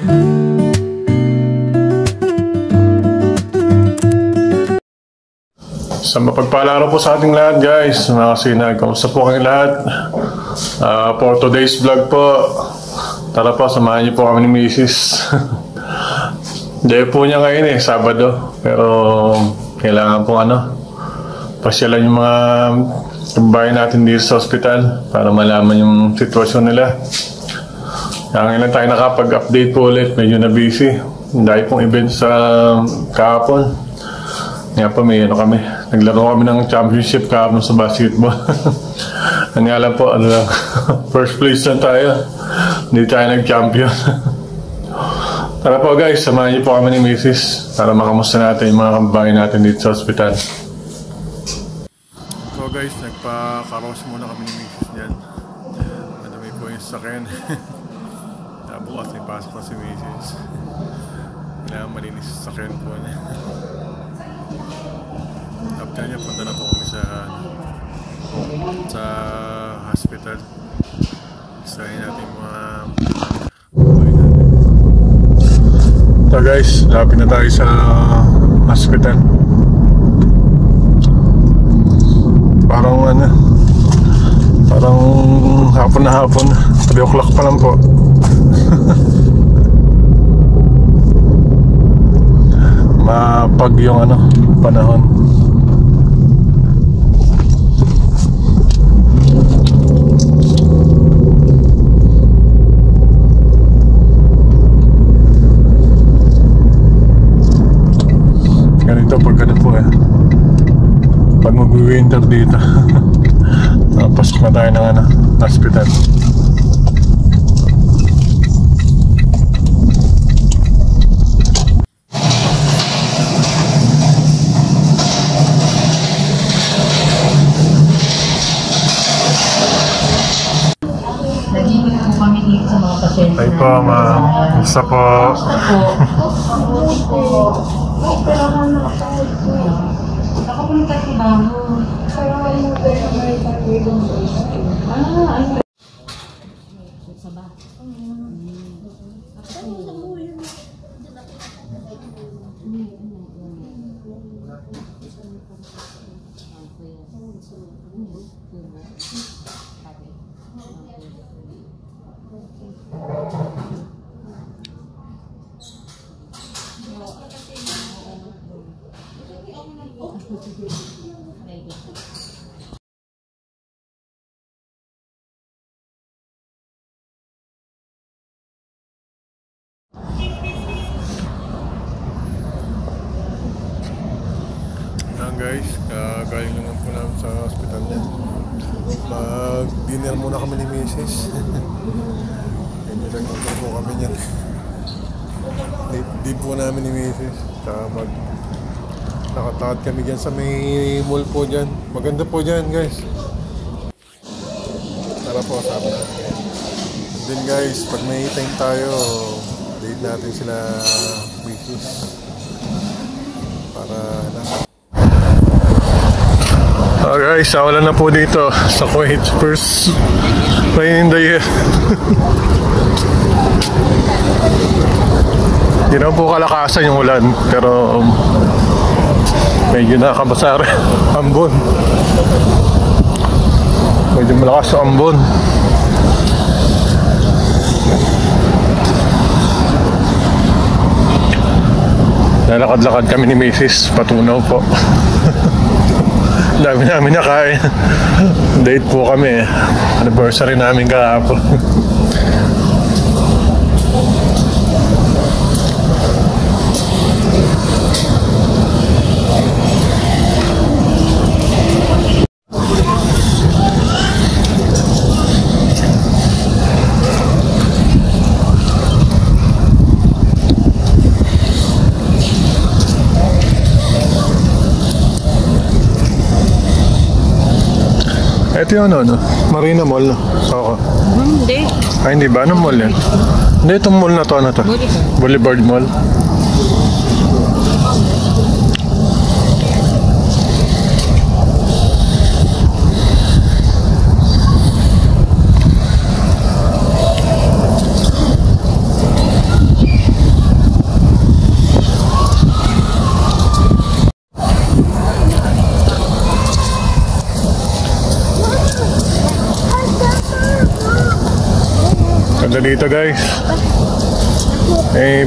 Sa mapagpala araw po sa ating lahat, guys, mga kasinag, kamusta po kayong lahat? For today's vlog po, tara po, samahan niyo po kami ni Mrs. Day po niya ngayon Sabado, pero kailangan po pasyalan yung mga kababayan natin dito sa ospital para malaman yung sitwasyon nila. Ngayon lang tayo nakapag-update po ulit, medyo na busy dahil pong event sa kahapon. Nga po may kami, naglaro kami ng championship kahapon sa basketball. Ang nga lang po, first place lang tayo, hindi tayo nag-champion. Tara po guys, samahan niyo po kami ni Mrs. para makamusta natin yung mga kababayan natin dito sa ospital. So guys, nagpa-carouse muna kami ni Mrs. dyan. Madami po yung sakyan. Bukas may pasok na si Mrs. Kailangan malinis sa sakyan po niya. After niya, punta na po kami sa hospital. Isahin natin mga buhay natin. So guys, lapit na tayo sa hospital. Parang hapon na hapon. 3 o'clock pa lang po. Mapag yung panahon. Ganito pag pag mag-winter dito. Pasok na tayo ng hospital. Ay po, ma'am. Isa po. Nakapunta si Baho. Guys, galing naman po namin sa hospital niya. Mag-dinner muna kami ni Mrs. Hindi lang po kami niya. Di po namin ni Mrs. Nakatakad kami dyan sa may mall po dyan. Maganda po dyan guys. Tara po, sabi natin. Then guys, pag may time tayo, date natin sila Mrs. Para guys, wala na po dito sa Kuwait. First rain in the year. Hindi naman po kalakasan yung ulan, pero medyo nakabasa rin. Ambon. Medyo malakas sa ambon. Lalakad-lakad kami ni Mrs. Patunaw po. Dami namin nakain. Date po kami. Anniversary namin kahapon. Ito yung Marina Mall. Saka. Hindi. Ay, hindi ba? Anong mall yan? Hindi, itong mall na to. Ano to? Boulevard Mall. dito guys.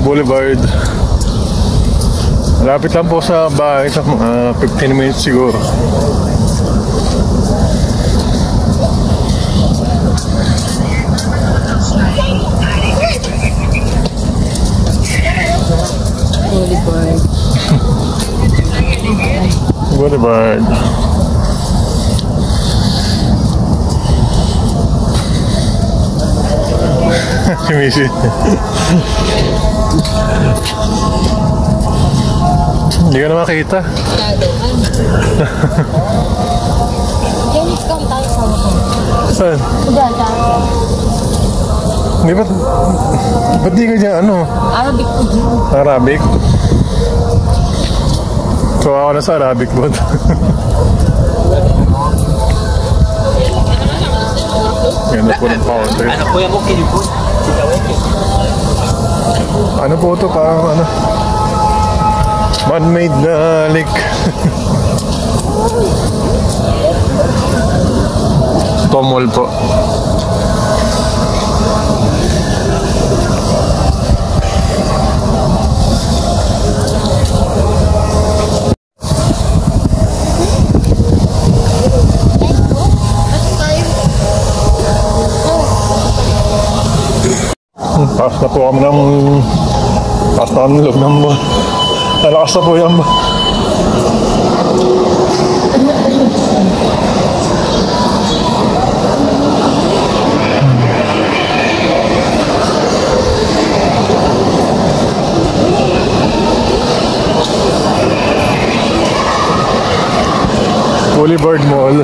Boulevard. Malapit lang po sa bahay, sa 15 minutes siguro. Boulevard. Si Missy. Hindi ka na makita. Jenny, come tayo sa mga. Saan? Diyan, tayo. Di ba't di ka dyan ano? Arabic po. Arabic? So ako na sa Arabic bot. Ganda po ng fountain. Ano po yung kinipod? Ano po ito? Parang ano? Man-made na lake. Tomol po. Pas na po kami ng loob ng nalakas na po yan ba? Boulevard Mall.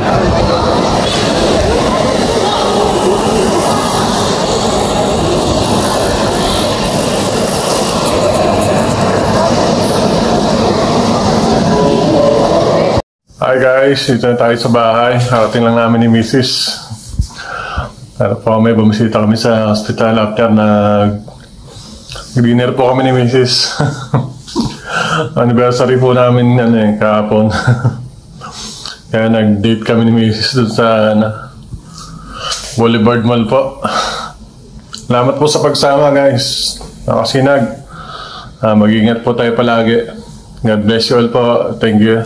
Hi guys, dito na tayo sa bahay. Harating lang namin ni Mrs. Para po may bumisita kami sa hospital after na dinner po kami ni Mrs. Anniversary po namin kahapon. Kaya nag-date kami ni Mrs. doon sa Boulevard Mall po. Salamat po sa pagsama guys. Nakasinag. Mag-ingat po tayo palagi. God bless you all po. Thank you.